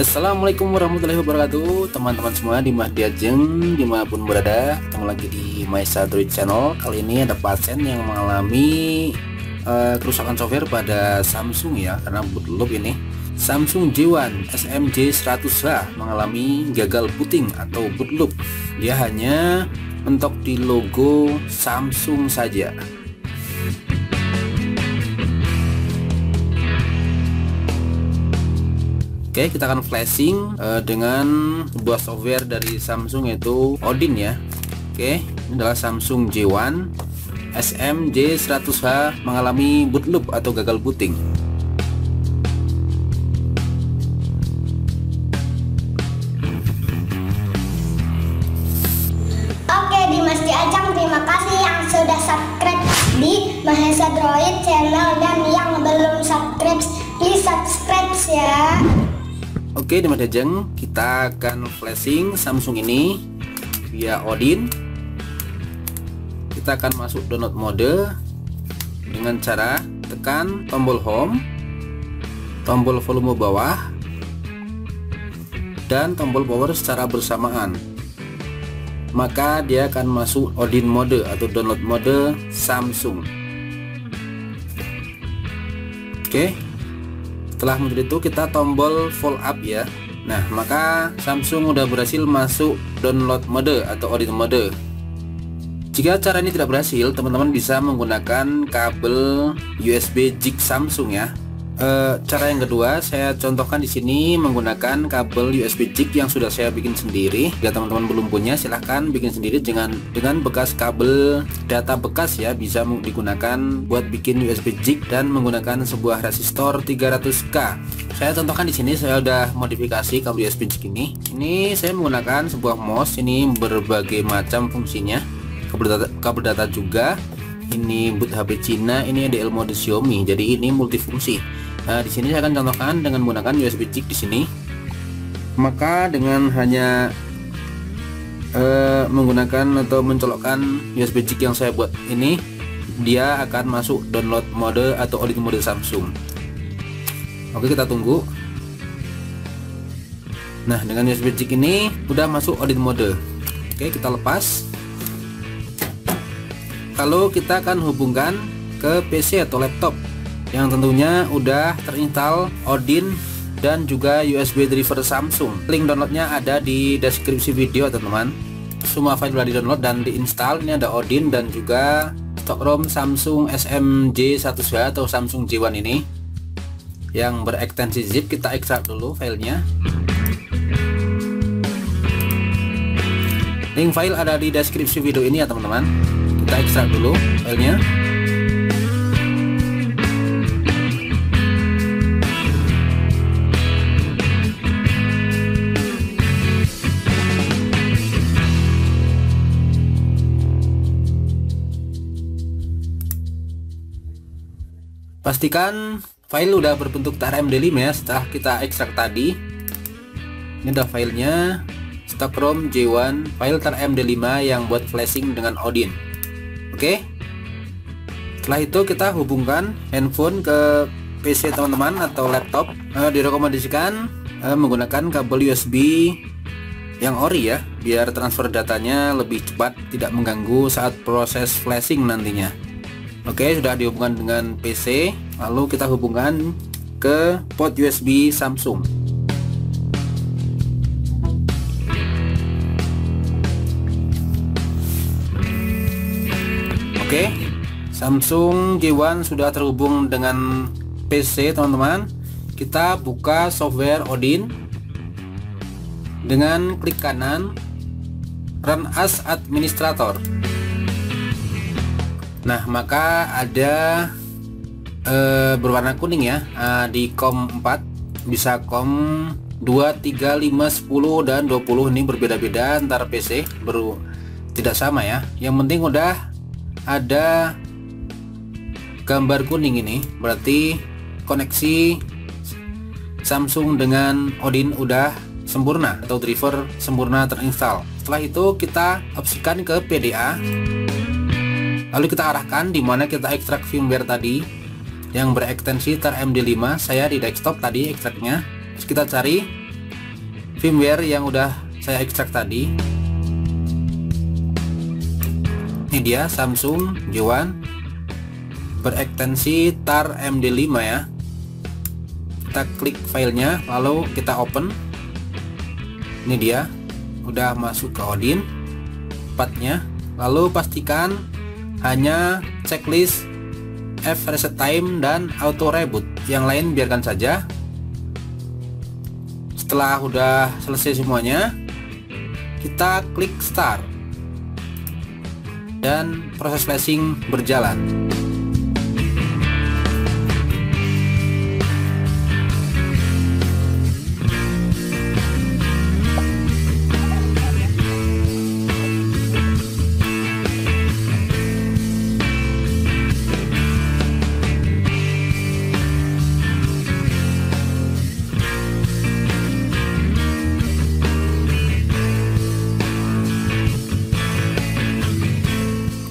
Assalamualaikum warahmatullahi wabarakatuh, teman-teman semua di Mahdiajeng dimanapun berada. Ketemu lagi di Maisa Android Channel. Kali ini ada pasien yang mengalami kerusakan software pada Samsung ya, karena bootloop ini Samsung J1 SMJ100H mengalami gagal booting atau bootloop. Dia hanya mentok di logo Samsung saja. Oke, kita akan flashing dengan sebuah software dari Samsung yaitu Odin ya. Oke, ini adalah Samsung J1 SMJ100H mengalami bootloop atau gagal booting. Oke, Dimas Diajang, terima kasih yang sudah subscribe di Maisa Android Channel, dan yang belum subscribe please subscribe ya. Oke, di Mahdiajeng kita akan flashing Samsung ini via Odin. Kita akan masuk download mode dengan cara tekan tombol home, tombol volume bawah, dan tombol power secara bersamaan. Maka dia akan masuk Odin mode atau download mode Samsung. Oke. Setelah muncul itu kita tombol full up ya. Nah, maka Samsung udah berhasil masuk download mode atau Odin mode. Jika cara ini tidak berhasil, teman-teman bisa menggunakan kabel USB JIK Samsung ya. Cara yang kedua saya contohkan di sini menggunakan kabel USB JIK yang sudah saya bikin sendiri. Jika teman-teman belum punya, silahkan bikin sendiri dengan bekas kabel data bekas ya, bisa digunakan buat bikin USB JIK dan menggunakan sebuah resistor 300K. Saya contohkan di sini, saya udah modifikasi kabel USB JIK ini. Ini saya menggunakan sebuah mouse, ini berbagai macam fungsinya. Kabel data juga. Ini boot HP Cina, ini DL mode Xiaomi. Jadi ini multifungsi. Nah, di sini saya akan contohkan dengan menggunakan USB JIK di sini. Maka dengan hanya menggunakan atau mencolokkan USB JIK yang saya buat ini, dia akan masuk download mode atau Odin mode Samsung. Oke, kita tunggu. Nah, dengan USB JIK ini udah masuk Odin mode. Oke, kita lepas. Lalu kita akan hubungkan ke PC atau laptop yang tentunya udah terinstall Odin dan juga USB driver Samsung. Link downloadnya ada di deskripsi video teman-teman. Semua file sudah di download dan diinstal. Ini ada Odin dan juga stok ROM Samsung SMJ100H atau Samsung J1 ini yang berekstensi zip. Kita ekstrak dulu filenya. Link file ada di deskripsi video ini ya teman-teman. Kita ekstrak dulu filenya. Pastikan file udah berbentuk TRMD5 ya setelah kita ekstrak tadi. Ini adalah filenya, stok ROM J1 file TRMD5 yang buat flashing dengan Odin. Oke. Setelah itu kita hubungkan handphone ke PC teman-teman atau laptop. Direkomendasikan menggunakan kabel USB yang ori ya, biar transfer datanya lebih cepat, tidak mengganggu saat proses flashing nantinya. Oke, sudah dihubungkan dengan PC, lalu kita hubungkan ke port USB Samsung. Oke, Samsung J1 sudah terhubung dengan PC teman-teman. Kita buka software Odin dengan klik kanan Run as Administrator. Nah, maka ada berwarna kuning ya, di COM 4 bisa COM 2, 3, 5, 10 dan 20. Ini berbeda-beda antar PC, tidak sama ya. Yang penting udah ada gambar kuning ini, berarti koneksi Samsung dengan Odin udah sempurna atau driver sempurna terinstall. Setelah itu kita opsikan ke PDA. Lalu kita arahkan di mana kita ekstrak firmware tadi yang berekstensi TRMD5. Saya di desktop tadi ekstraknya. Terus kita cari firmware yang udah saya ekstrak tadi. Ini dia Samsung J1 berekstensi TAR MD5 ya. Kita klik filenya, lalu kita open. Ini dia, udah masuk ke Odin partnya. Lalu pastikan hanya checklist F reset time dan auto reboot, yang lain biarkan saja. Setelah udah selesai semuanya, kita klik start dan proses flashing berjalan.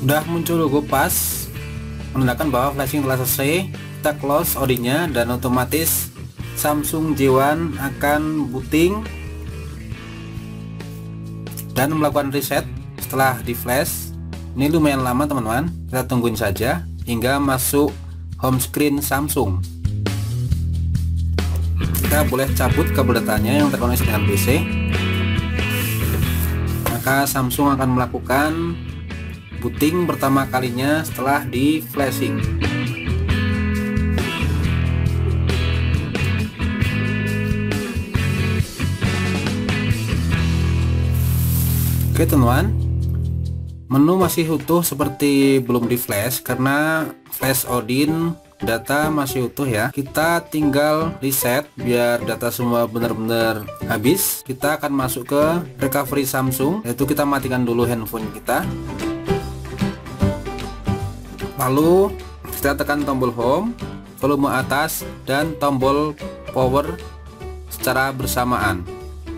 Udah muncul logo pas menandakan bahwa flashing telah selesai. Kita close Odinnya dan otomatis Samsung J1 akan booting dan melakukan reset setelah di flash. Ini lumayan lama teman-teman, kita tungguin saja hingga masuk home screen Samsung. Kita boleh cabut kabel datanya yang terkoneksi dengan PC, maka Samsung akan melakukan booting pertama kalinya setelah di flashing. Oke teman-teman, menu masih utuh seperti belum di flash karena flash Odin data masih utuh ya. Kita tinggal reset biar data semua benar-benar habis. Kita akan masuk ke recovery Samsung, yaitu kita matikan dulu handphone kita. Lalu kita tekan tombol home, volume atas, dan tombol power secara bersamaan.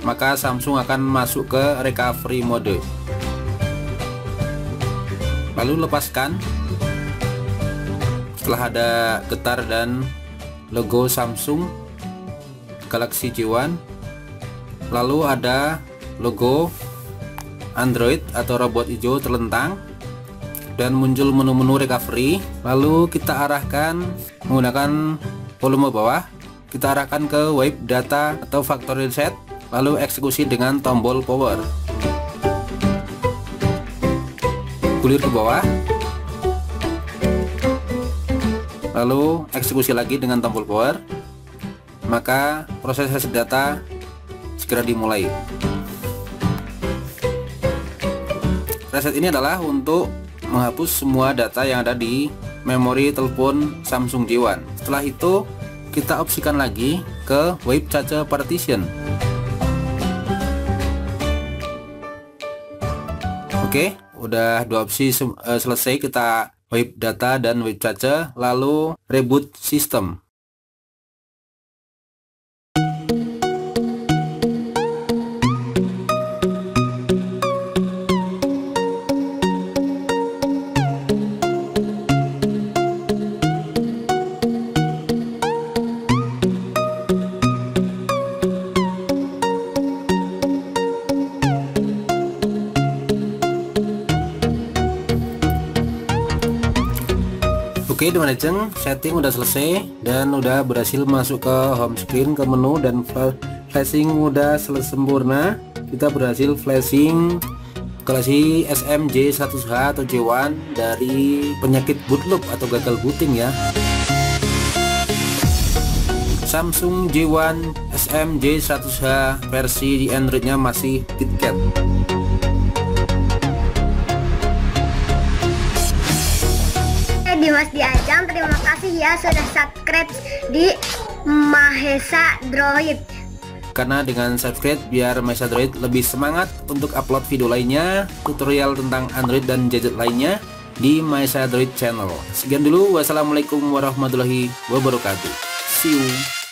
Maka Samsung akan masuk ke recovery mode. Lalu lepaskan. Setelah ada getar dan logo Samsung Galaxy J1, lalu ada logo Android atau robot hijau terlentang, dan muncul menu-menu recovery. Lalu kita arahkan menggunakan volume bawah, kita arahkan ke wipe data atau factory reset, lalu eksekusi dengan tombol power. Gulir ke bawah, lalu eksekusi lagi dengan tombol power, maka proses reset data segera dimulai. Reset ini adalah untuk menghapus semua data yang ada di memori telepon Samsung J1. Setelah itu kita opsikan lagi ke wipe cache partition. Oke, udah dua opsi selesai. Kita wipe data dan wipe cache, lalu reboot sistem. Oke teman-teman, setting udah selesai dan udah berhasil masuk ke home screen, ke menu, dan flashing udah sempurna. Kita berhasil flashing Galaxy SMJ100H atau J1 dari penyakit boot loop atau gagal booting ya. Samsung J1 SMJ100H versi di Androidnya masih KitKat. Dimas Diajang, terima kasih ya sudah subscribe di Mahesa Droid. Karena dengan subscribe biar Mahesa Droid lebih semangat untuk upload video lainnya, tutorial tentang Android dan gadget lainnya di Mahesa Droid channel. Sekian dulu, wassalamualaikum warahmatullahi wabarakatuh. See you.